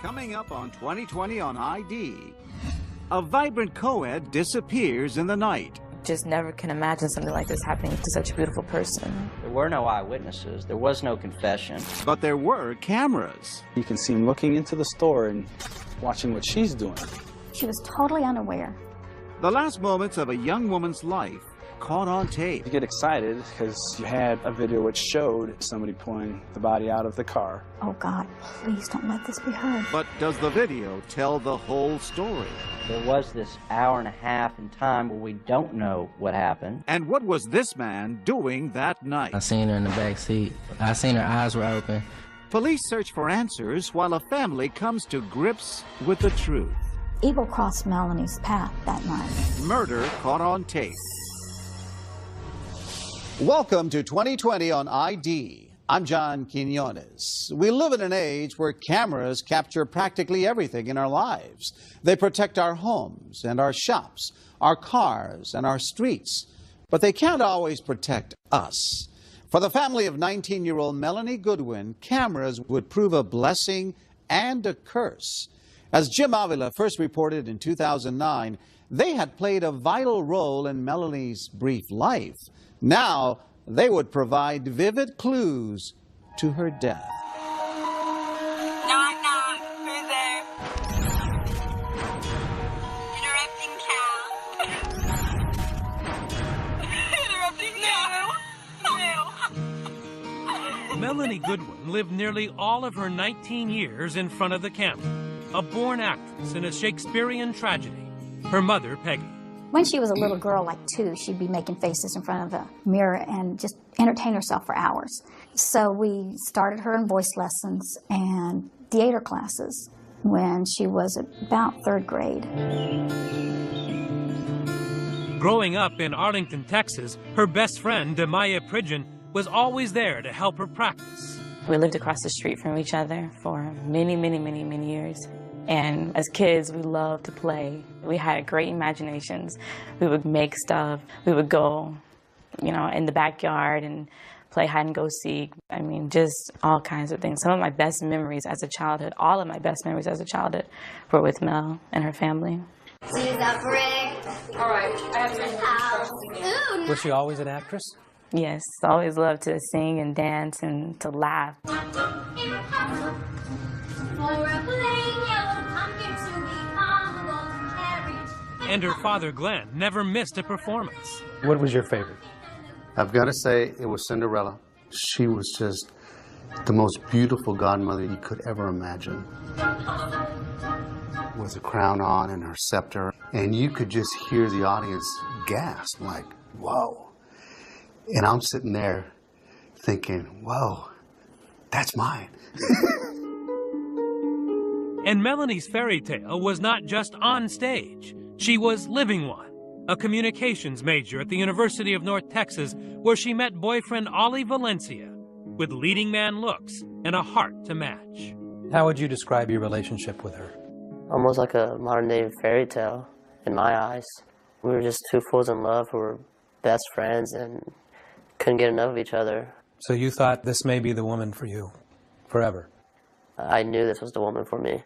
Coming up on 2020 on ID, a vibrant co-ed disappears in the night. Just never can imagine something like this happening to such a beautiful person. There were no eyewitnesses. There was no confession. But there were cameras. You can see him looking into the store and watching what she's doing. She was totally unaware. The last moments of a young woman's life caught on tape. You get excited because you had a video which showed somebody pulling the body out of the car. Oh God, please don't let this be her. But does the video tell the whole story? There was this hour and a half in time where we don't know what happened. And what was this man doing that night? I seen her in the back seat. I seen her eyes were open. Police search for answers while a family comes to grips with the truth. Evil crossed Melanie's path that night. Murder caught on tape. Welcome to 2020 on ID. I'm John Quinones. We live in an age where cameras capture practically everything in our lives. They protect our homes and our shops, our cars and our streets. But they can't always protect us. For the family of 19-year-old Melanie Goodwin, cameras would prove a blessing and a curse. As Jim Avila first reported in 2009, they had played a vital role in Melanie's brief life. Now, they would provide vivid clues to her death. Knock, knock. Who's there? Interrupting cow. Interrupting no. Melanie Goodwin lived nearly all of her 19 years in front of the camera, a born actress in a Shakespearean tragedy. Her mother, Peggy. When she was a little girl, like 2, she'd be making faces in front of a mirror and just entertain herself for hours. So we started her in voice lessons and theater classes when she was about 3rd grade. Growing up in Arlington, Texas, her best friend, Demaya Pridgeon, was always there to help her practice. We lived across the street from each other for many, many, many, many years. And as kids, we loved to play. We had great imaginations. We would make stuff. We would go, in the backyard and play hide and go seek. I mean, just all kinds of things. Some of my best memories as a childhood, all of my best memories as a childhood were with Mel and her family. She's a brick. All right. I have to house. Was she always an actress? Yes, always loved to sing and dance and to laugh. And her father, Glenn, never missed a performance. What was your favorite? I've got to say it was Cinderella. She was just the most beautiful godmother you could ever imagine. With a crown on and her scepter. And you could just hear the audience gasp like, whoa. And I'm sitting there thinking, whoa, that's mine. And Melanie's fairy tale was not just on stage. She was living one, a communications major at the University of North Texas, where she met boyfriend Ollie Valencia, with leading man looks and a heart to match. How would you describe your relationship with her? Almost like a modern-day fairy tale, in my eyes. We were just two fools in love who were best friends and couldn't get enough of each other. So you thought this may be the woman for you, forever? I knew this was the woman for me.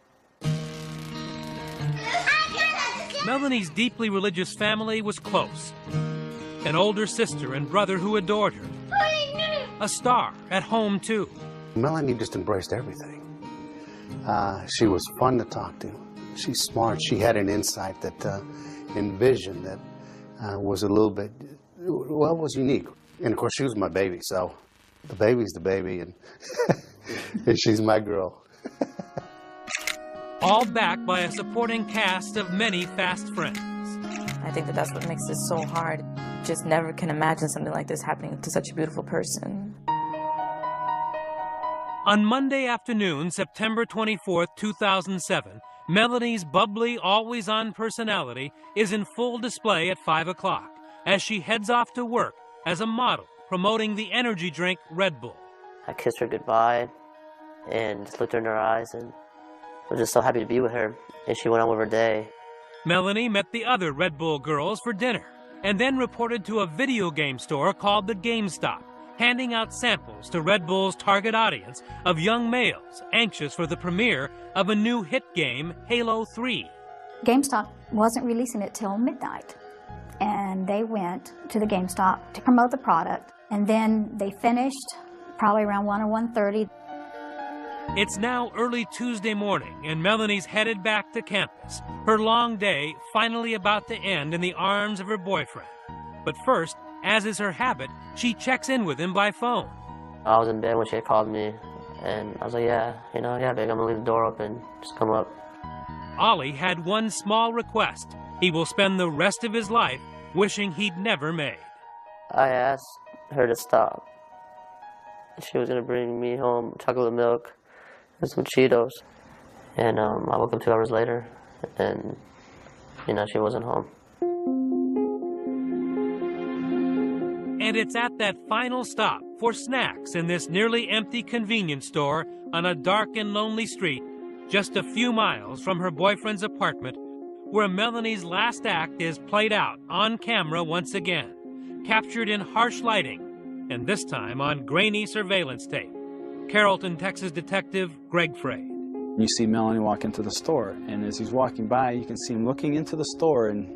Melanie's deeply religious family was close. An older sister and brother who adored her. A star at home, too. Melanie just embraced everything. She was fun to talk to. She's smart. She had an insight that, and vision that was a little bit, well, was unique. And, of course, she was my baby, so the baby's the baby, and, and she's my girl. All backed by a supporting cast of many fast friends. I think that's what makes this so hard. Just never can imagine something like this happening to such a beautiful person. On Monday afternoon, September 24th, 2007, Melanie's bubbly, always-on personality is in full display at 5 o'clock as she heads off to work as a model promoting the energy drink Red Bull. I kissed her goodbye and just looked her in her eyes and was just so happy to be with her, and she went on with her day. Melanie met the other Red Bull girls for dinner and then reported to a video game store called the GameStop, handing out samples to Red Bull's target audience of young males anxious for the premiere of a new hit game, Halo 3. GameStop wasn't releasing it till midnight, and they went to the GameStop to promote the product, and then they finished probably around 1 or 1:30. It's now early Tuesday morning, and Melanie's headed back to campus, her long day finally about to end in the arms of her boyfriend. But first, as is her habit, she checks in with him by phone. I was in bed when she had called me, and I was like, yeah, babe, I'm gonna leave the door open, just come up. Ollie had one small request. He will spend the rest of his life wishing he'd never made. I asked her to stop. She was gonna bring me home chocolate milk and some Cheetos. And I woke up 2 hours later, and, she wasn't home. And it's at that final stop for snacks in this nearly empty convenience store on a dark and lonely street, just a few miles from her boyfriend's apartment, where Melanie's last act is played out on camera once again, captured in harsh lighting, and this time on grainy surveillance tape. Carrollton, Texas detective Greg Frade. You see Melanie walk into the store, and as he's walking by, you can see him looking into the store and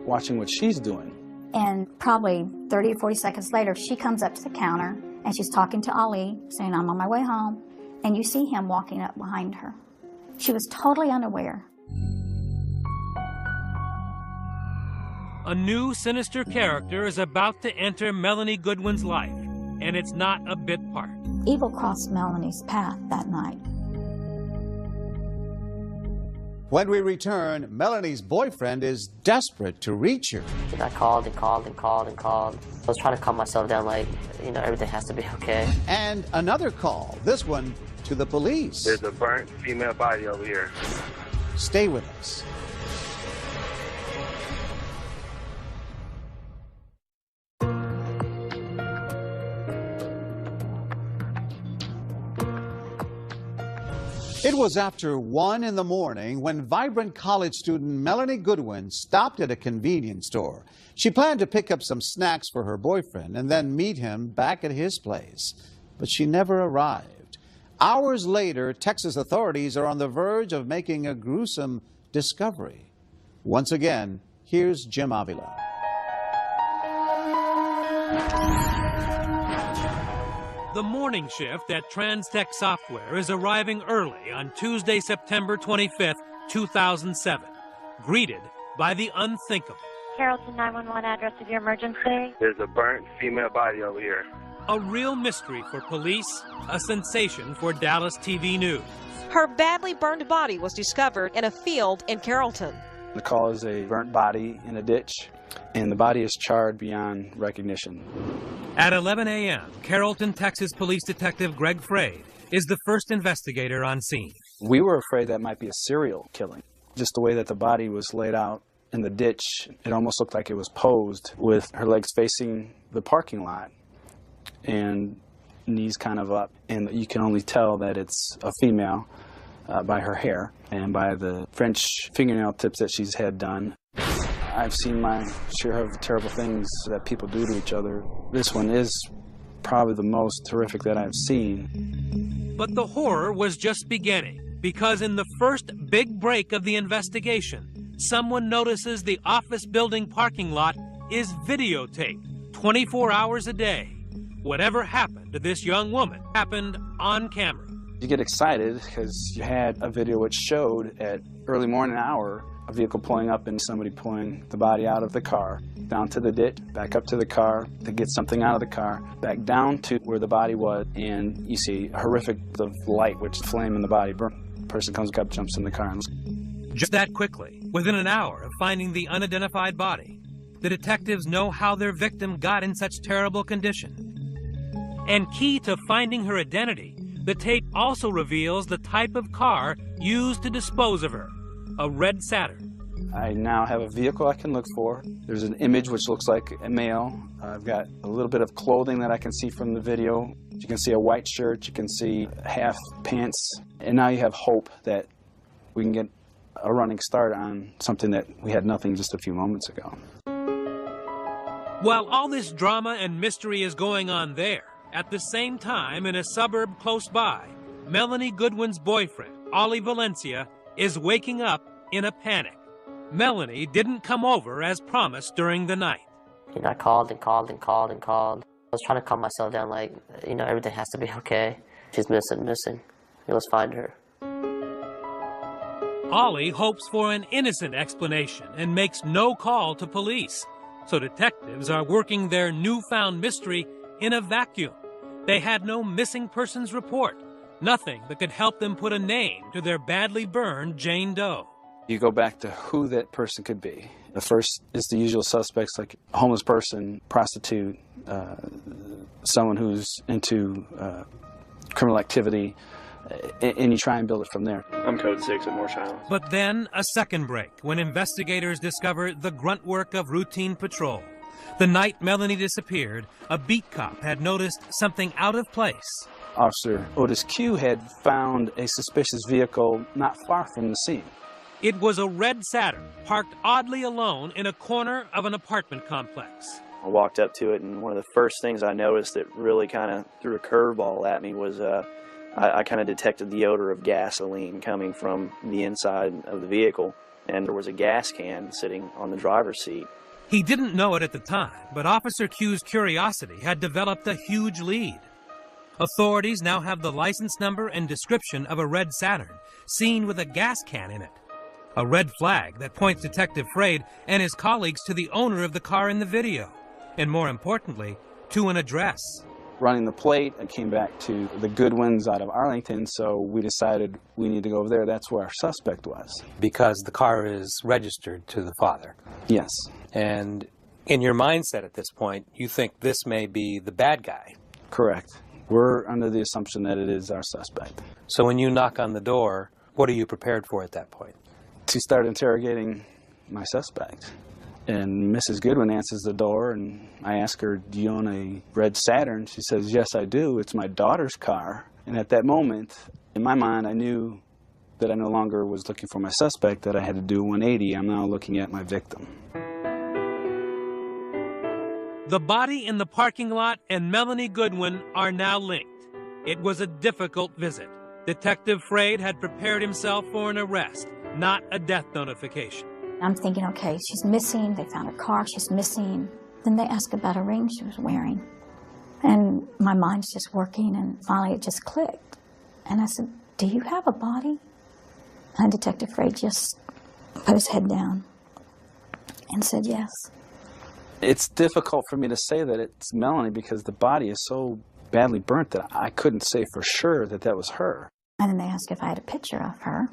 watching what she's doing. And probably 30 or 40 seconds later, she comes up to the counter, and she's talking to Ali, saying, I'm on my way home, and you see him walking up behind her. She was totally unaware. A new sinister character is about to enter Melanie Goodwin's life, and it's not a bit part. Evil crossed Melanie's path that night. When we return, Melanie's boyfriend is desperate to reach her. I called and called and called and called. I was trying to calm myself down, like, everything has to be okay. And another call, this one to the police. There's a burnt female body over here. Stay with us. It was after 1 in the morning when vibrant college student Melanie Goodwin stopped at a convenience store. She planned to pick up some snacks for her boyfriend and then meet him back at his place. But she never arrived. Hours later, Texas authorities are on the verge of making a gruesome discovery. Once again, here's Jim Avila. The morning shift at Transtech Software is arriving early on Tuesday, September 25th, 2007, greeted by the unthinkable. Carrollton 911, address of your emergency. There's a burnt female body over here. A real mystery for police, a sensation for Dallas TV News. Her badly burned body was discovered in a field in Carrollton. The call is a burnt body in a ditch, and the body is charred beyond recognition. At 11 a.m., Carrollton, Texas Police Detective Greg Frade is the first investigator on scene. We were afraid that might be a serial killing. Just the way that the body was laid out in the ditch, it almost looked like it was posed with her legs facing the parking lot and knees kind of up. And you can only tell that it's a female by her hair and by the French fingernail tips that she's had done. I've seen my share of terrible things that people do to each other. This one is probably the most horrific that I've seen. But the horror was just beginning, because in the first big break of the investigation, someone notices the office building parking lot is videotaped 24 hours a day. Whatever happened to this young woman happened on camera. You get excited because you had a video which showed at early morning hour a vehicle pulling up and somebody pulling the body out of the car, down to the ditch, back up to the car, to get something out of the car, back down to where the body was, and you see a horrific of light which flame in the body burn. The person comes up, jumps in the car. Just that quickly, within an hour of finding the unidentified body, the detectives know how their victim got in such terrible condition. And key to finding her identity, the tape also reveals the type of car used to dispose of her. A red Saturn. I now have a vehicle I can look for. There's an image which looks like a male. I've got a little bit of clothing that I can see from the video. You can see a white shirt, you can see half pants, and now you have hope that we can get a running start on something that we had nothing just a few moments ago. While all this drama and mystery is going on there, At the same time, in a suburb close by, Melanie Goodwin's boyfriend, Ollie Valencia, is waking up in a panic. Melanie didn't come over as promised during the night. I called and called and called and called. I was trying to calm myself down, like, everything has to be okay. She's missing. Let's find her. Ollie hopes for an innocent explanation and makes no call to police. So detectives are working their newfound mystery in a vacuum. They had no missing persons report, nothing that could help them put a name to their badly burned Jane Doe. You go back to who that person could be. The first is the usual suspects, like a homeless person, prostitute, someone who's into criminal activity, and you try and build it from there. I'm code 6 at Morse Island. But then a second break when investigators discover the grunt work of routine patrol. The night Melanie disappeared, a beat cop had noticed something out of place. Officer Otis Q had found a suspicious vehicle not far from the scene. It was a red Saturn, parked oddly alone in a corner of an apartment complex. I walked up to it, and one of the first things I noticed that really kind of threw a curveball at me was I kind of detected the odor of gasoline coming from the inside of the vehicle, and there was a gas can sitting on the driver's seat. He didn't know it at the time, but Officer Q's curiosity had developed a huge lead. Authorities now have the license number and description of a red Saturn, seen with a gas can in it. A red flag that points Detective Fraid and his colleagues to the owner of the car in the video, and more importantly, to an address. Running the plate, I came back to the Goodwins out of Arlington, so we decided we need to go over there. That's where our suspect was. Because the car is registered to the father. Yes. And in your mindset at this point, you think this may be the bad guy. Correct. We're under the assumption that it is our suspect. So when you knock on the door, what are you prepared for at that point? To start interrogating my suspect. And Mrs. Goodwin answers the door, and I ask her, do you own a red Saturn? She says, yes, I do. It's my daughter's car. And at that moment, in my mind, I knew that I no longer was looking for my suspect, that I had to do a 180. I'm now looking at my victim. The body in the parking lot and Melanie Goodwin are now linked. It was a difficult visit. Detective Fraid had prepared himself for an arrest, not a death notification. I'm thinking, okay, she's missing. They found her car. She's missing. Then they asked about a ring she was wearing. And my mind's just working, and finally it just clicked. And I said, do you have a body? And Detective Fraid just put his head down and said yes. It's difficult for me to say that it's Melanie because the body is so badly burnt that I couldn't say for sure that that was her. And then they asked if I had a picture of her.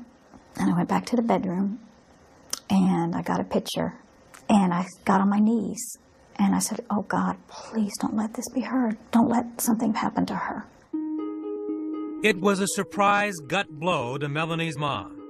And I went back to the bedroom, and I got a picture, and I got on my knees, and I said, oh God, please don't let this be her. Don't let something happen to her. It was a surprise gut blow to Melanie's mom.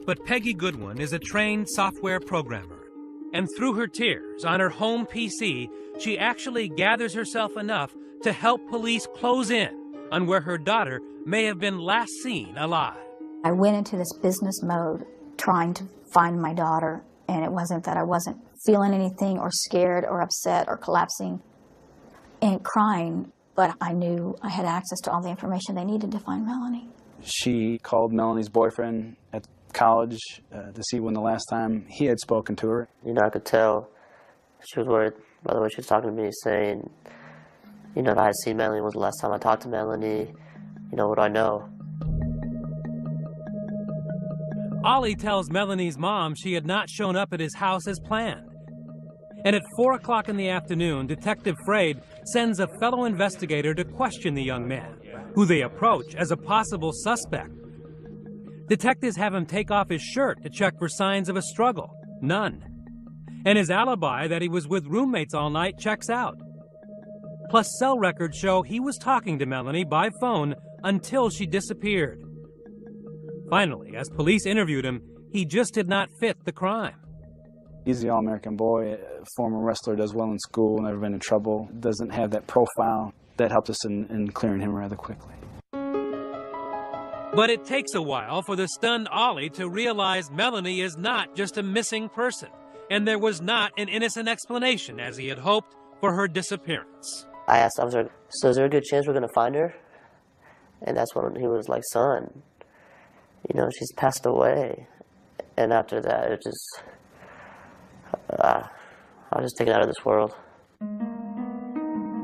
But Peggy Goodwin is a trained software programmer. And through her tears on her home PC, she actually gathers herself enough to help police close in on where her daughter may have been last seen alive. I went into this business mode trying to find my daughter, and it wasn't that I wasn't feeling anything or scared or upset or collapsing and crying, but I knew I had access to all the information they needed to find Melanie. She called Melanie's boyfriend at college to see when the last time he had spoken to her. I could tell she was worried by the way she was talking to me, saying, if I had seen Melanie, when was the last time I talked to Melanie? What do I know? Ollie tells Melanie's mom she had not shown up at his house as planned. And at 4 o'clock in the afternoon, Detective Fraid sends a fellow investigator to question the young man, who they approach as a possible suspect. Detectives have him take off his shirt to check for signs of a struggle. None. And his alibi that he was with roommates all night checks out. Plus, cell records show he was talking to Melanie by phone until she disappeared. Finally, as police interviewed him, he just did not fit the crime. He's the all-American boy, a former wrestler, does well in school, never been in trouble, doesn't have that profile. That helped us in clearing him rather quickly. But it takes a while for the stunned Ollie to realize Melanie is not just a missing person, and there was not an innocent explanation, as he had hoped, for her disappearance. I asked the officer, so is there a good chance we're going to find her? And that's when he was like, son, you know, she's passed away. And after that, it just, I was just taken out of this world.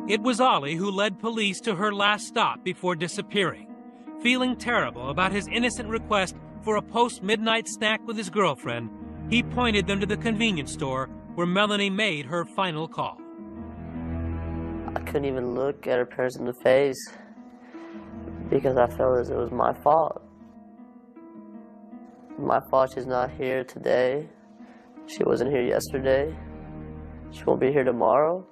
It was Ollie who led police to her last stop before disappearing. Feeling terrible about his innocent request for a post-midnight snack with his girlfriend, he pointed them to the convenience store where Melanie made her final call. I couldn't even look at her parents in the face because I felt as it was my fault. My fault she's not here today. She wasn't here yesterday. She won't be here tomorrow.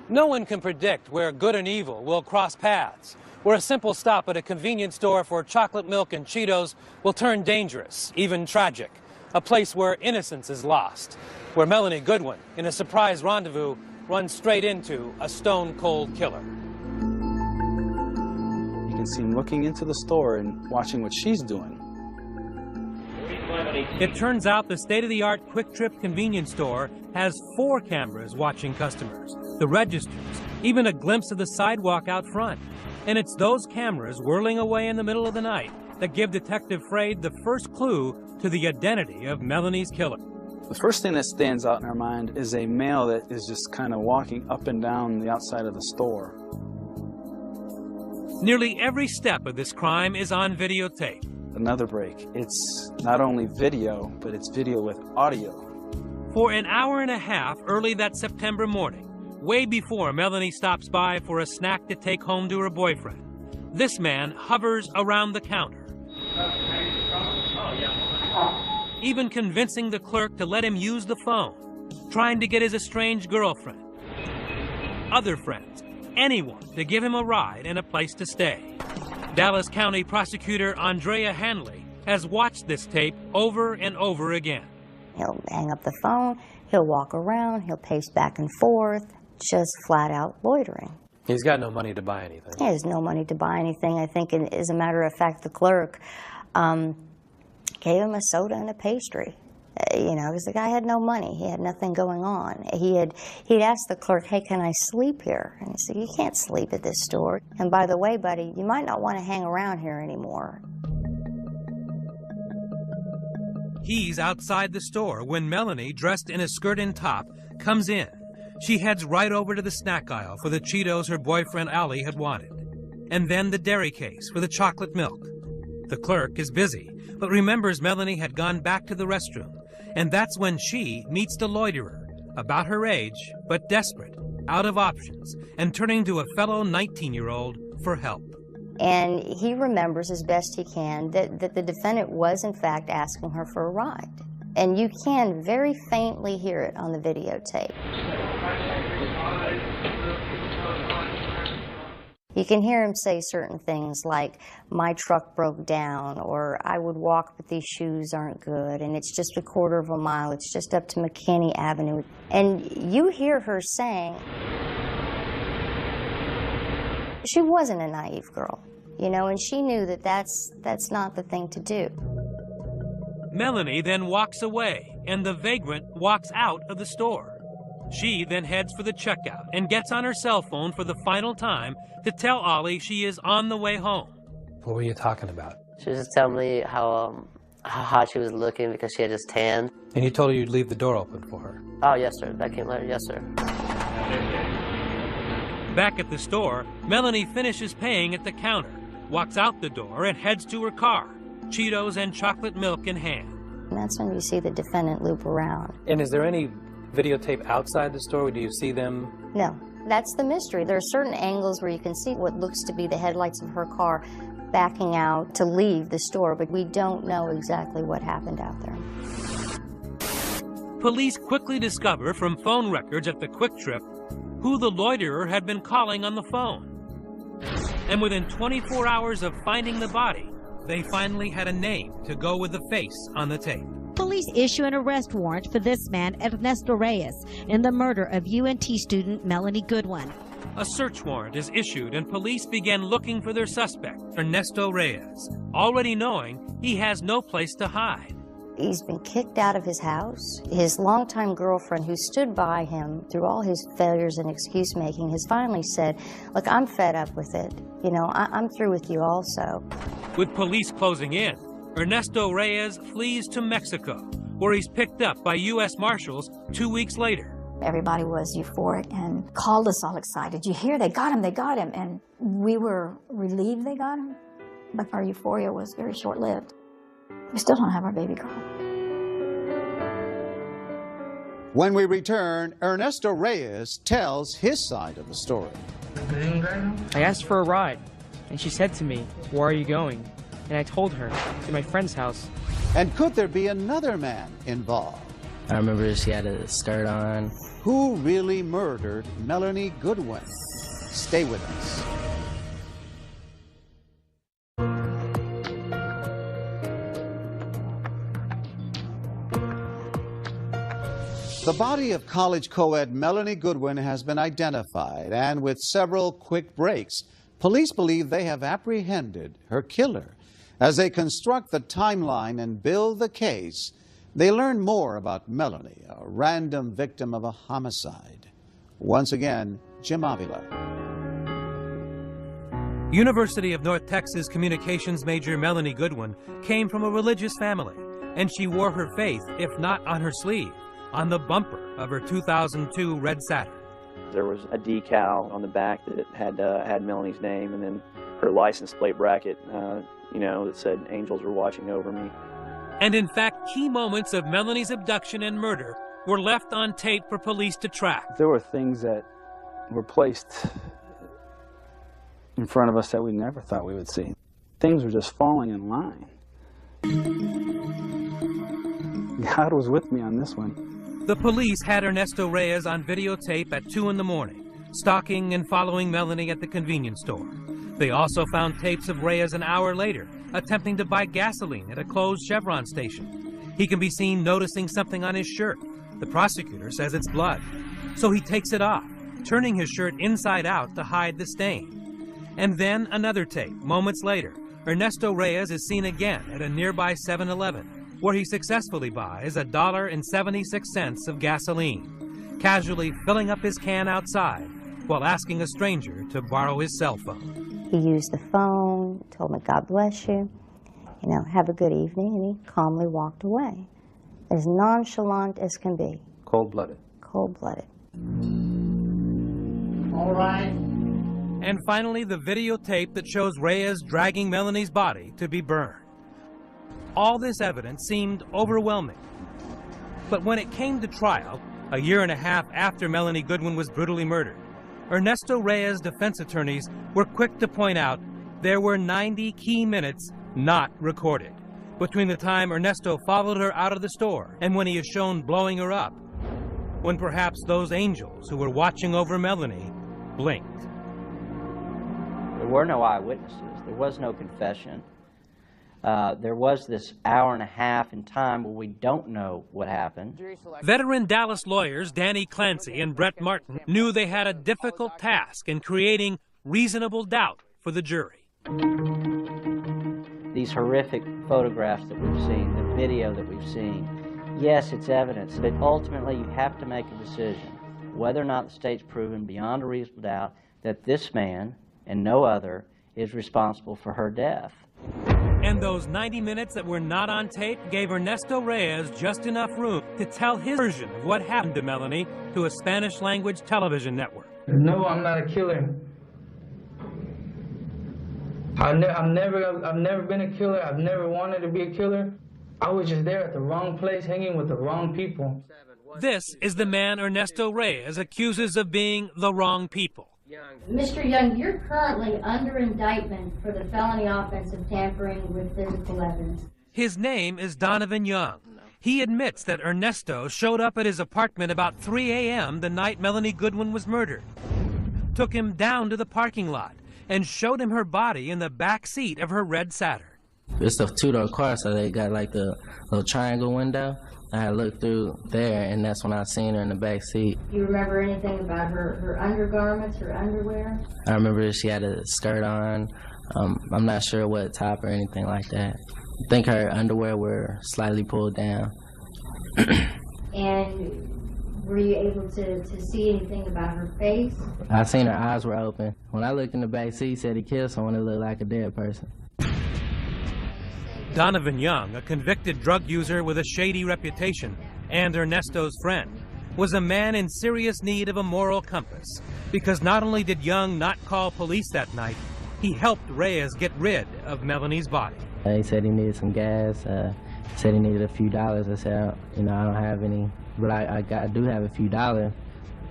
No one can predict where good and evil will cross paths, where a simple stop at a convenience store for chocolate milk and Cheetos will turn dangerous, even tragic. A place where innocence is lost, where Melanie Goodwin, in a surprise rendezvous, runs straight into a stone-cold killer. You can see him looking into the store and watching what she's doing. It turns out the state-of-the-art Quick Trip convenience store has 4 cameras watching customers, the registers, even a glimpse of the sidewalk out front. And it's those cameras whirling away in the middle of the night that give Detective Fraid the first clue to the identity of Melanie's killer. The first thing that stands out in our mind is a male that is just kind of walking up and down the outside of the store. Nearly every step of this crime is on videotape. Another break. It's not only video, but it's video with audio. For an hour and a half early that September morning, way before Melanie stops by for a snack to take home to her boyfriend, this man hovers around the counter, even convincing the clerk to let him use the phone, trying to get his estranged girlfriend, other friends, anyone to give him a ride and a place to stay. Dallas County Prosecutor Andrea Hanley has watched this tape over and over again. He'll hang up the phone, he'll walk around, he'll pace back and forth, just flat out loitering. He's got no money to buy anything. He has no money to buy anything. I think, as a matter of fact, the clerk gave him a soda and a pastry. You know, because the guy had no money. He had nothing going on. He'd asked the clerk, hey, can I sleep here? And he said, you can't sleep at this store. And by the way, buddy, you might not want to hang around here anymore. He's outside the store when Melanie, dressed in a skirt and top, comes in. She heads right over to the snack aisle for the Cheetos her boyfriend Allie had wanted, and then the dairy case for the chocolate milk. The clerk is busy, but remembers Melanie had gone back to the restroom, and that's when she meets the loiterer, about her age, but desperate, out of options, and turning to a fellow 19-year-old for help. And he remembers as best he can that the defendant was, in fact, asking her for a ride. And you can very faintly hear it on the videotape. You can hear him say certain things like, my truck broke down, or I would walk but these shoes aren't good, and it's just a quarter of a mile, it's just up to McKinney Avenue. And you hear her saying, she wasn't a naive girl, you know, and she knew that that's not the thing to do. Melanie then walks away, and the vagrant walks out of the store. She then heads for the checkout and gets on her cell phone for the final time to tell Ollie she is on the way home. What were you talking about? She was just telling me how hot she was looking because she had just tanned. And you told her you'd leave the door open for her? Oh, yes, sir. That came later. Yes, sir. Back at the store, Melanie finishes paying at the counter, walks out the door, and heads to her car, Cheetos and chocolate milk in hand. And that's when you see the defendant loop around. And is there any videotape outside the store? Do you see them? No. That's the mystery. There are certain angles where you can see what looks to be the headlights of her car backing out to leave the store, but we don't know exactly what happened out there. Police quickly discover from phone records at the Quick Trip who the loiterer had been calling on the phone. And within 24 hours of finding the body, they finally had a name to go with the face on the tape. Police issue an arrest warrant for this man, Ernesto Reyes, in the murder of UNT student Melanie Goodwin. A search warrant is issued and police began looking for their suspect, Ernesto Reyes, already knowing he has no place to hide. He's been kicked out of his house. His longtime girlfriend, who stood by him through all his failures and excuse making, has finally said, look, I'm fed up with it. You know, I'm through with you also. With police closing in, Ernesto Reyes flees to Mexico, where he's picked up by U.S. Marshals 2 weeks later. Everybody was euphoric and called us all excited. You hear, they got him, they got him. And we were relieved they got him, but our euphoria was very short-lived. We still don't have our baby girl. When we return, Ernesto Reyes tells his side of the story. I asked for a ride, and she said to me, "Where are you going?" And I told her, to my friend's house. And could there be another man involved? I remember she had a skirt on. Who really murdered Melanie Goodwin? Stay with us. The body of college co-ed Melanie Goodwin has been identified, and with several quick breaks, police believe they have apprehended her killer. As they construct the timeline and build the case, they learn more about Melanie, a random victim of a homicide. Once again, Jim Avila. University of North Texas communications major Melanie Goodwin came from a religious family, and she wore her faith, if not on her sleeve, on the bumper of her 2002 red Saturn. There was a decal on the back that had Melanie's name, and then her license plate bracket, that said "Angels are watching over me." And in fact, key moments of Melanie's abduction and murder were left on tape for police to track. There were things that were placed in front of us that we never thought we would see. Things were just falling in line. God was with me on this one. The police had Ernesto Reyes on videotape at 2 in the morning, stalking and following Melanie at the convenience store. They also found tapes of Reyes an hour later, attempting to buy gasoline at a closed Chevron station. He can be seen noticing something on his shirt. The prosecutor says it's blood. So he takes it off, turning his shirt inside out to hide the stain. And then another tape, moments later. Ernesto Reyes is seen again at a nearby 7-Eleven, where he successfully buys $1.76 of gasoline, casually filling up his can outside while asking a stranger to borrow his cell phone. He used the phone, told me, "God bless you, have a good evening," and he calmly walked away. As nonchalant as can be. Cold-blooded. Cold-blooded. All right. And finally, the videotape that shows Reyes dragging Melanie's body to be burned. All this evidence seemed overwhelming. But when it came to trial, a year and a half after Melanie Goodwin was brutally murdered, Ernesto Reyes' defense attorneys were quick to point out there were 90 key minutes not recorded between the time Ernesto followed her out of the store and when he is shown blowing her up, when perhaps those angels who were watching over Melanie blinked. There were no eyewitnesses. There was no confession. There was this hour and a half in time where we don't know what happened. Veteran Dallas lawyers Danny Clancy and Brett Martin knew they had a difficult task in creating reasonable doubt for the jury. These horrific photographs that we've seen, the video that we've seen, yes, it's evidence, but ultimately you have to make a decision whether or not the state's proven beyond a reasonable doubt that this man and no other is responsible for her death. And those 90 minutes that were not on tape gave Ernesto Reyes just enough room to tell his version of what happened to Melanie to a Spanish-language television network. No, I'm not a killer. I've never been a killer. I've never wanted to be a killer. I was just there at the wrong place, hanging with the wrong people. This is the man Ernesto Reyes accuses of being the wrong people. Mr. Young, you're currently under indictment for the felony offense of tampering with physical evidence. His name is Donovan Young. He admits that Ernesto showed up at his apartment about 3 a.m. the night Melanie Goodwin was murdered, took him down to the parking lot, and showed him her body in the back seat of her red Saturn. It's a two-door car, so they got like the little triangle window. I looked through there, and that's when I seen her in the back seat. Do you remember anything about her undergarments, her underwear? I remember she had a skirt on. I'm not sure what top or anything like that. I think her underwear were slightly pulled down. And were you able to see anything about her face? I seen her eyes were open. When I looked in the back seat, he said he killed someone that looked like a dead person. Donovan Young, a convicted drug user with a shady reputation and Ernesto's friend, was a man in serious need of a moral compass, because not only did Young not call police that night, he helped Reyes get rid of Melanie's body. He said he needed some gas. He said he needed a few dollars. I said, you know, I don't have any, but I do have a few dollars.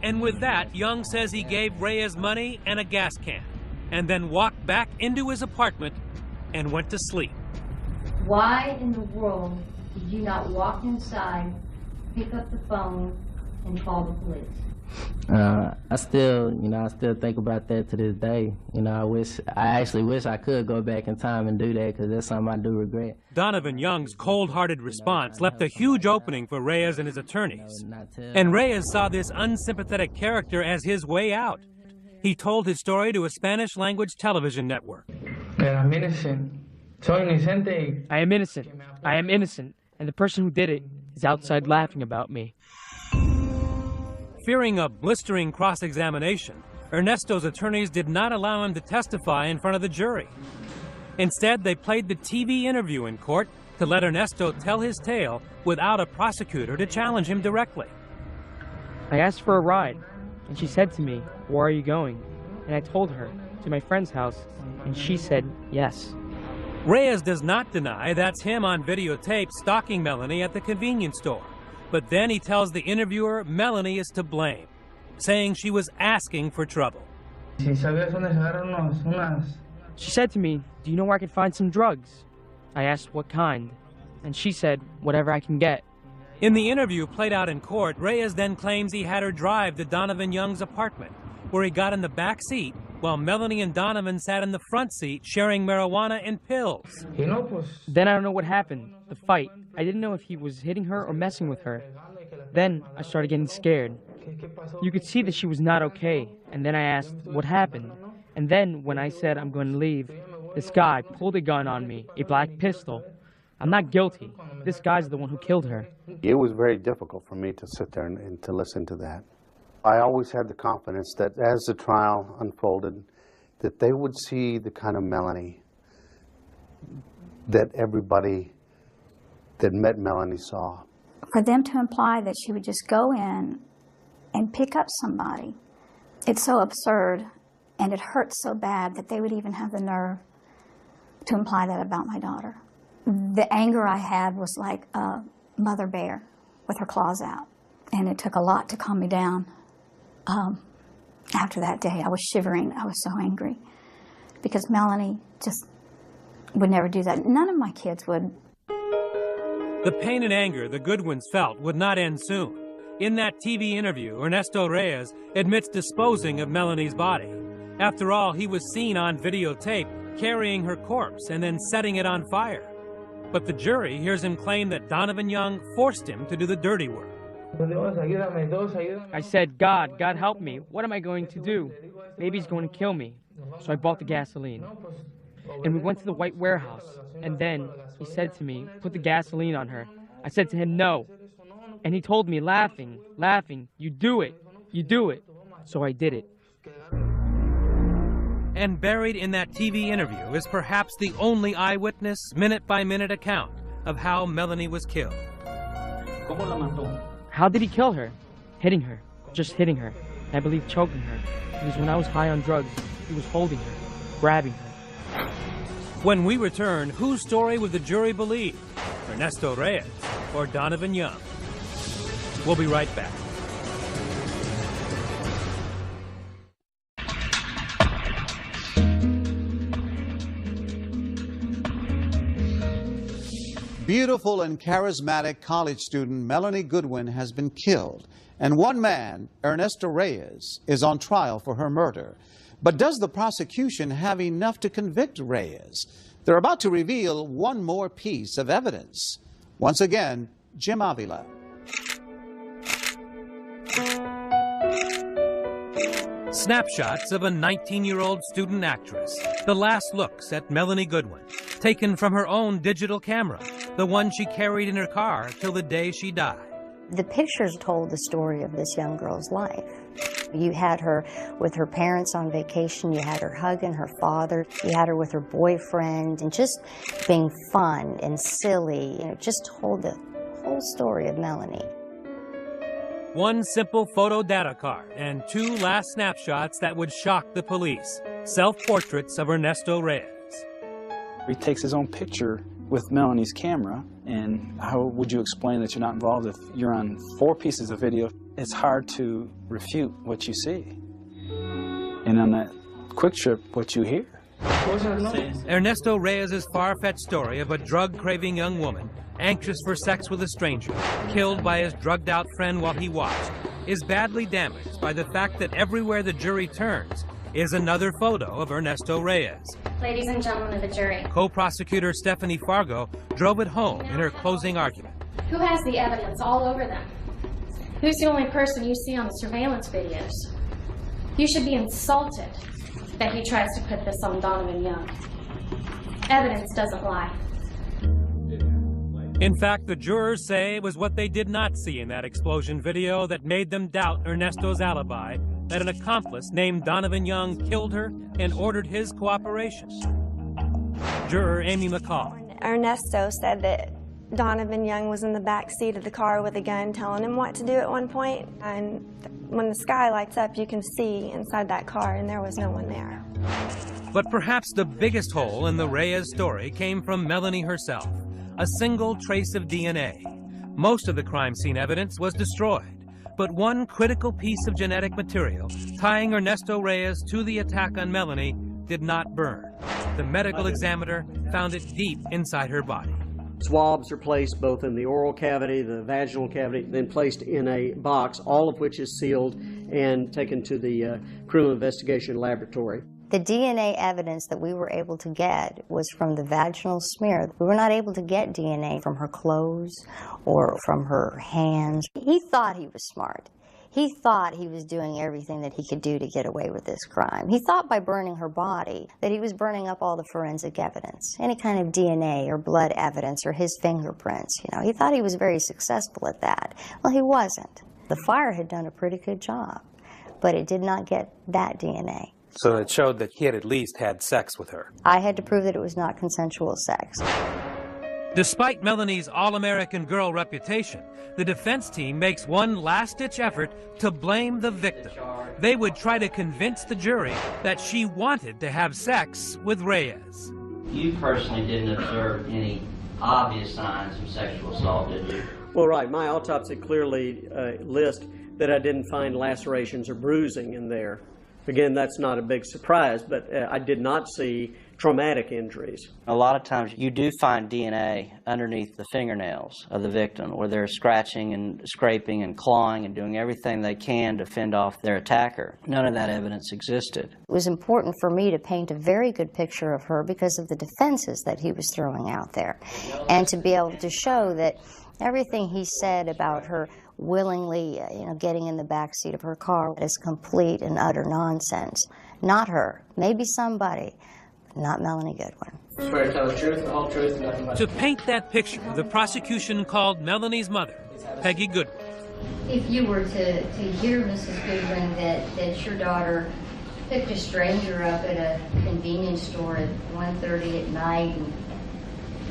And with that, Young says he gave Reyes money and a gas can, and then walked back into his apartment and went to sleep. Why in the world did you not walk inside, pick up the phone, and call the police? I still think about that to this day. You know, I actually wish I could go back in time and do that, because that's something I do regret. Donovan Young's cold-hearted response left a huge opening for Reyes and his attorneys. And Reyes saw this unsympathetic character as his way out. He told his story to a Spanish-language television network. I'm innocent. Soy inocente. I am innocent. I am innocent. And the person who did it is outside laughing about me. Fearing a blistering cross-examination, Ernesto's attorneys did not allow him to testify in front of the jury. Instead, they played the TV interview in court to let Ernesto tell his tale without a prosecutor to challenge him directly. I asked for a ride, and she said to me, "Where are you going?" And I told her, "To my friend's house," and she said, "Yes." Reyes does not deny that's him on videotape stalking Melanie at the convenience store. But then he tells the interviewer Melanie is to blame, saying she was asking for trouble. She said to me, "Do you know where I can find some drugs?" I asked what kind, and she said, "Whatever I can get." In the interview played out in court, Reyes then claims he had her drive to Donovan Young's apartment, where he got in the back seat while Melanie and Donovan sat in the front seat sharing marijuana and pills. Then I don't know what happened, the fight. I didn't know if he was hitting her or messing with her. Then I started getting scared. You could see that she was not okay, and then I asked what happened. And then when I said I'm going to leave, this guy pulled a gun on me, a black pistol. I'm not guilty. This guy's the one who killed her. It was very difficult for me to sit there and to listen to that. I always had the confidence that as the trial unfolded, that they would see the kind of Melanie that everybody that met Melanie saw. For them to imply that she would just go in and pick up somebody, it's so absurd, and it hurts so bad that they would even have the nerve to imply that about my daughter. The anger I had was like a mother bear with her claws out, and it took a lot to calm me down. After that day, I was shivering. I was so angry because Melanie just would never do that. None of my kids would. The pain and anger the Goodwins felt would not end soon. In that TV interview, Ernesto Reyes admits disposing of Melanie's body. After all, he was seen on videotape carrying her corpse and then setting it on fire. But the jury hears him claim that Donovan Young forced him to do the dirty work. I said, God help me. What am I going to do? Maybe he's going to kill me. So I bought the gasoline. And we went to the white warehouse. And then he said to me, put the gasoline on her. I said to him, no. And he told me, laughing, you do it. So I did it. And buried in that TV interview is perhaps the only eyewitness, minute-by-minute account of how Melanie was killed. How did he kill her? Hitting her. Just hitting her. And I believe choking her. Because when I was high on drugs, he was holding her, grabbing her. When we return, whose story would the jury believe? Ernesto Reyes or Donovan Young? We'll be right back. Beautiful and charismatic college student Melanie Goodwin has been killed, and one man, Ernesto Reyes, is on trial for her murder. But does the prosecution have enough to convict Reyes? They're about to reveal one more piece of evidence. Once again, Jim Avila. Snapshots of a 19-year-old student actress. The last looks at Melanie Goodwin. taken from her own digital camera, the one she carried in her car till the day she died. The pictures told the story of this young girl's life. You had her with her parents on vacation, you had her hugging her father, you had her with her boyfriend, and just being fun and silly. You know, just told the whole story of Melanie. One simple photo data card and 2 last snapshots that would shock the police. Self-portraits of Ernesto Reyes. He takes his own picture with Melanie's camera, and how would you explain that you're not involved if you're on 4 pieces of video? It's hard to refute what you see. And on that quick trip, what you hear. Ernesto Reyes' far-fetched story of a drug-craving young woman anxious for sex with a stranger, killed by his drugged-out friend while he watched, is badly damaged by the fact that everywhere the jury turns is another photo of Ernesto Reyes. Ladies and gentlemen of the jury. Co-prosecutor Stephanie Fargo drove it home in her closing argument. Who has the evidence all over them? Who's the only person you see on the surveillance videos? You should be insulted that he tries to put this on Donovan Young. Evidence doesn't lie. In fact, the jurors say it was what they did not see in that explosion video that made them doubt Ernesto's alibi, that an accomplice named Donovan Young killed her and ordered his cooperation. Juror Amy McCall. Ernesto said that Donovan Young was in the back seat of the car with a gun telling him what to do at one point, and when the sky lights up you can see inside that car and there was no one there. But perhaps the biggest hole in the Reyes story came from Melanie herself. A single trace of DNA. Most of the crime scene evidence was destroyed, but one critical piece of genetic material tying Ernesto Reyes to the attack on Melanie did not burn. The medical examiner found it deep inside her body. Swabs are placed both in the oral cavity, the vaginal cavity, then placed in a box, all of which is sealed and taken to the criminal investigation laboratory. The DNA evidence that we were able to get was from the vaginal smear. We were not able to get DNA from her clothes or from her hands. He thought he was smart. He thought he was doing everything that he could do to get away with this crime. He thought by burning her body that he was burning up all the forensic evidence, any kind of DNA or blood evidence or his fingerprints. You know, he thought he was very successful at that. Well, he wasn't. The fire had done a pretty good job, but it did not get that DNA. So it showed that he had at least had sex with her. I had to prove that it was not consensual sex. Despite Melanie's all-American girl reputation, the defense team makes one last-ditch effort to blame the victim. They would try to convince the jury that she wanted to have sex with Reyes. You personally didn't observe any obvious signs of sexual assault, did you? Well, right. My autopsy clearly lists that I didn't find lacerations or bruising in there. Again, that's not a big surprise, but I did not see traumatic injuries. A lot of times you do find DNA underneath the fingernails of the victim, where they're scratching and scraping and clawing and doing everything they can to fend off their attacker. None of that evidence existed. It was important for me to paint a very good picture of her because of the defenses that he was throwing out there, and to be able to show that everything he said about her willingly, getting in the back seat of her car is complete and utter nonsense. Not her. Maybe somebody. Not Melanie Goodwin. Swear to tell the truth, the whole truth, and nothing but the To truth. paint that picture, the prosecution called Melanie's mother, Peggy Goodwin. If you were to hear, Mrs. Goodwin, that your daughter picked a stranger up at a convenience store at 1:30 at night and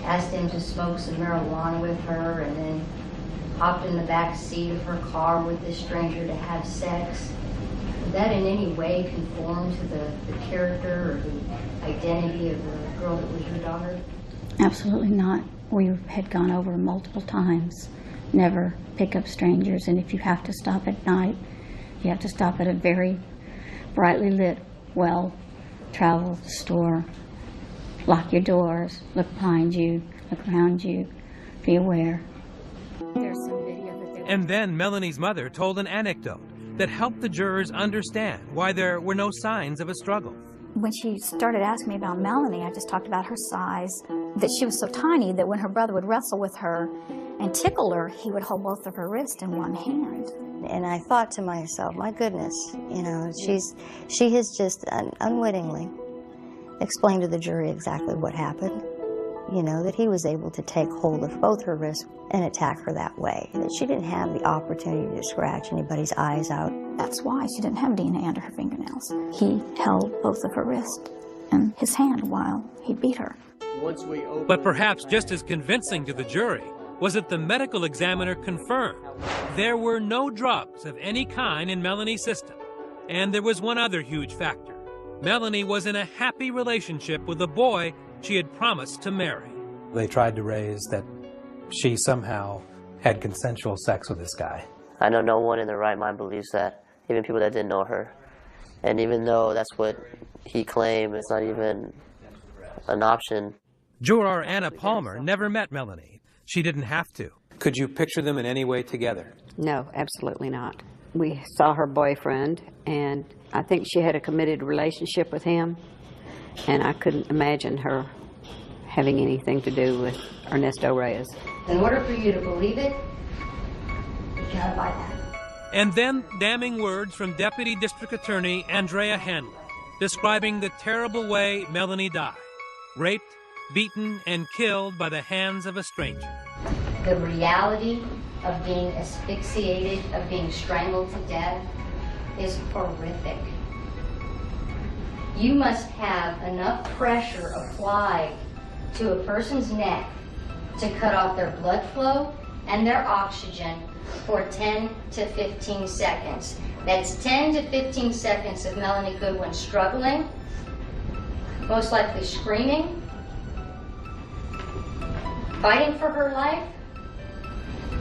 asked him to smoke some marijuana with her and then hopped in the back seat of her car with this stranger to have sex, would that in any way conform to the character or the identity of the girl that was your daughter? Absolutely not. We had gone over multiple times. Never pick up strangers, and if you have to stop at night, you have to stop at a very brightly lit, well-traveled store. Lock your doors, look behind you, look around you, be aware. There's some video that And then Melanie's mother told an anecdote that helped the jurors understand why there were no signs of a struggle. When she started asking me about Melanie, I just talked about her size, that she was so tiny that when her brother would wrestle with her and tickle her, he would hold both of her wrists in one hand. And I thought to myself, my goodness, she has just unwittingly explained to the jury exactly what happened. you know, that he was able to take hold of both her wrists and attack her that way. That she didn't have the opportunity to scratch anybody's eyes out. That's why she didn't have DNA under her fingernails. He held both of her wrists in his hand while he beat her. But perhaps just as convincing to the jury was that the medical examiner confirmed there were no drugs of any kind in Melanie's system. And there was one other huge factor. Melanie was in a happy relationship with a boy she had promised to marry. They tried to raise that she somehow had consensual sex with this guy. I know no one in their right mind believes that, even people that didn't know her. And even though that's what he claimed, it's not even an option. Juror Anna Palmer never met Melanie. She didn't have to. Could you picture them in any way together? No, absolutely not. We saw her boyfriend, and I think she had a committed relationship with him, and I couldn't imagine her having anything to do with Ernesto Reyes. In order for you to believe it, you gotta buy that. And then damning words from Deputy District Attorney Andrea Handler, describing the terrible way Melanie died, raped, beaten, and killed by the hands of a stranger. The reality of being asphyxiated, of being strangled to death, is horrific. You must have enough pressure applied to a person's neck to cut off their blood flow and their oxygen for 10 to 15 seconds. That's 10 to 15 seconds of Melanie Goodwin struggling, most likely screaming, fighting for her life.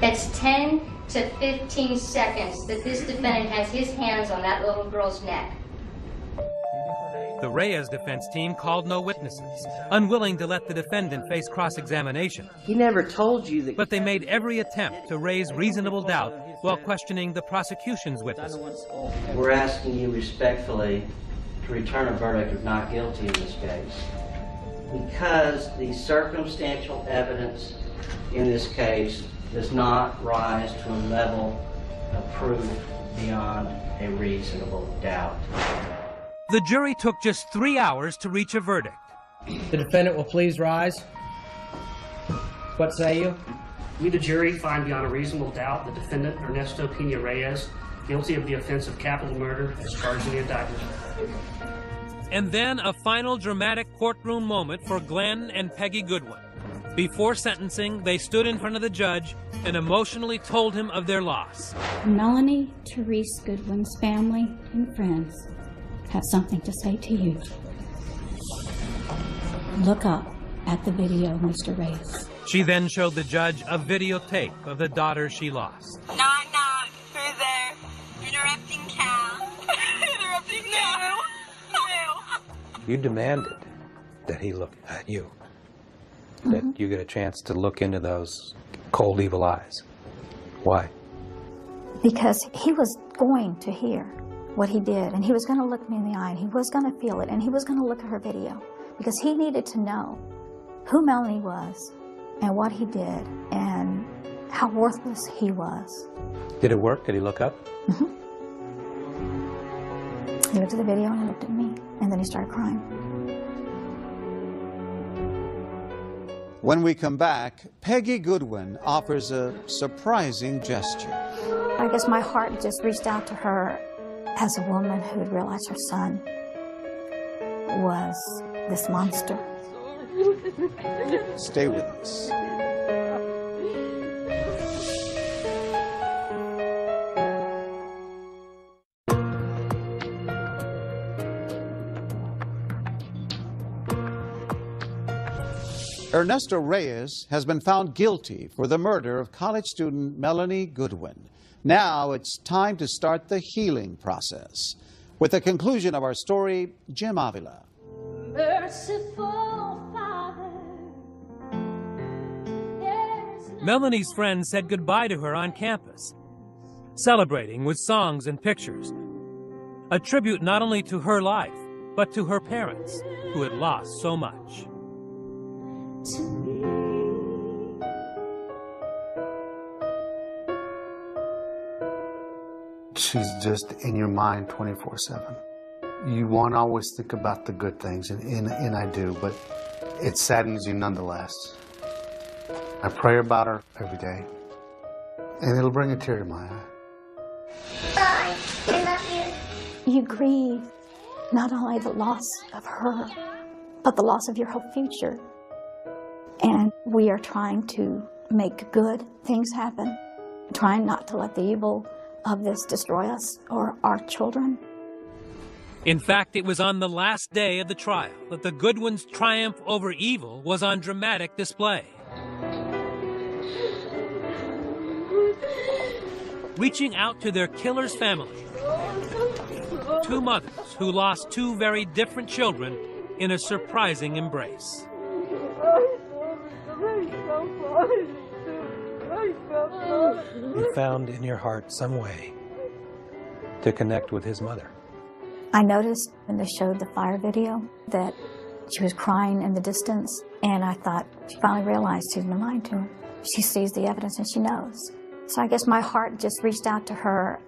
That's 10 to 15 seconds that this defendant has his hands on that little girl's neck. The Reyes defense team called no witnesses, unwilling to let the defendant face cross-examination. He never told you that... But they made every attempt to raise reasonable doubt while questioning the prosecution's witnesses. We're asking you respectfully to return a verdict of not guilty in this case because the circumstantial evidence in this case does not rise to a level of proof beyond a reasonable doubt. The jury took just 3 hours to reach a verdict. The defendant will please rise. What say you? We, the jury, find beyond a reasonable doubt the defendant, Ernesto Pena Reyes, guilty of the offense of capital murder as charged in the indictment. And then a final dramatic courtroom moment for Glenn and Peggy Goodwin. Before sentencing, they stood in front of the judge and emotionally told him of their loss. Melanie Therese Goodwin's family and friends have something to say to you. Look up at the video, Mr. Reyes. She then showed the judge a videotape of the daughter she lost. Knock, knock. Who's there? Interrupting Cal. Interrupting Cal. You demanded that he look at you, that you get a chance to look into those cold, evil eyes. Why? Because he was going to hear what he did, and he was going to look me in the eye, and he was going to feel it, and he was going to look at her video, because he needed to know who Melanie was and what he did and how worthless he was. Did it work? Did he look up? He looked at the video and he looked at me, and then he started crying. When we come back, Peggy Goodwin offers a surprising gesture. I guess my heart just reached out to her as a woman who had realized her son was this monster. Stay with us. Ernesto Reyes has been found guilty for the murder of college student Melanie Goodwin. Now it's time to start the healing process. With the conclusion of our story, Jim Avila. Merciful Father. Melanie's friends said goodbye to her on campus, celebrating with songs and pictures. A tribute not only to her life, but to her parents, who had lost so much. She's just in your mind 24/7. You want to always think about the good things, and I do, but it saddens you nonetheless. I pray about her every day, and it'll bring a tear to my eye. Bye. I love you. You grieve not only the loss of her, but the loss of your whole future. And we are trying to make good things happen, trying not to let the evil of this destroy us or our children. In fact, it was on the last day of the trial that the Goodwins' triumph over evil was on dramatic display. Reaching out to their killer's family, two mothers who lost two very different children in a surprising embrace. You found in your heart some way to connect with his mother. I noticed when they showed the fire video that she was crying in the distance, and I thought she finally realized she's been lied to. She sees the evidence and she knows. So I guess my heart just reached out to her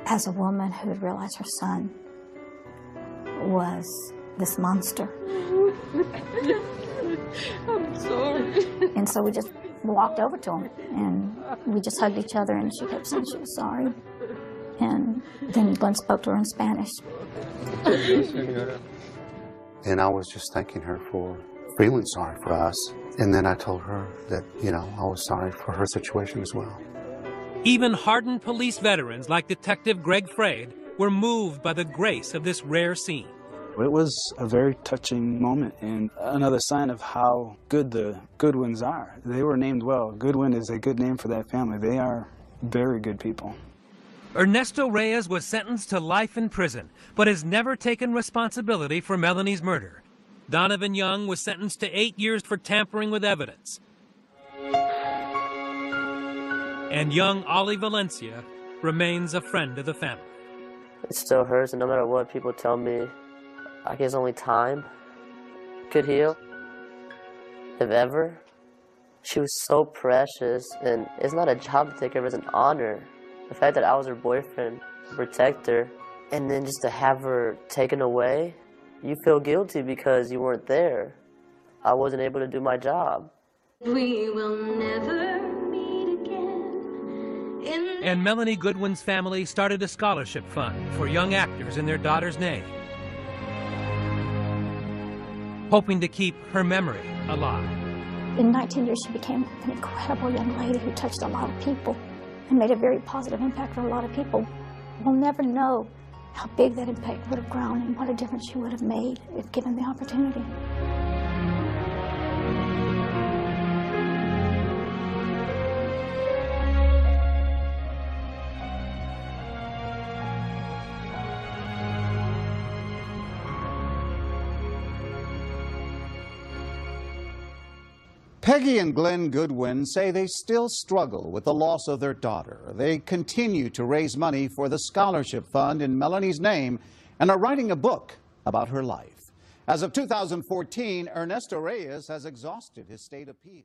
as a woman who had realized her son was this monster. I'm sorry. And so we just walked over to him and we just hugged each other, and she kept saying she was sorry. And then Glenn spoke to her in Spanish. And I was just thanking her for feeling sorry for us. And then I told her that, you know, I was sorry for her situation as well. Even hardened police veterans like Detective Greg Fraid were moved by the grace of this rare scene. It was a very touching moment and another sign of how good the Goodwins are. They were named well. Goodwin is a good name for that family. They are very good people. Ernesto Reyes was sentenced to life in prison, but has never taken responsibility for Melanie's murder. Donovan Young was sentenced to 8 years for tampering with evidence. And young Ollie Valencia remains a friend of the family. It still hurts, and no matter what people tell me, I guess only time could heal, if ever. She was so precious, and it's not a job to take care of, it's an honor. The fact that I was her boyfriend, protect her, and then just to have her taken away, you feel guilty because you weren't there. I wasn't able to do my job. We will never meet again. And Melanie Goodwin's family started a scholarship fund for young actors in their daughter's name, hoping to keep her memory alive. In 19 years, she became an incredible young lady who touched a lot of people and made a very positive impact for a lot of people. We'll never know how big that impact would have grown and what a difference she would have made if given the opportunity. Peggy and Glenn Goodwin say they still struggle with the loss of their daughter. They continue to raise money for the scholarship fund in Melanie's name and are writing a book about her life. As of 2014, Ernesto Reyes has exhausted his state appeal.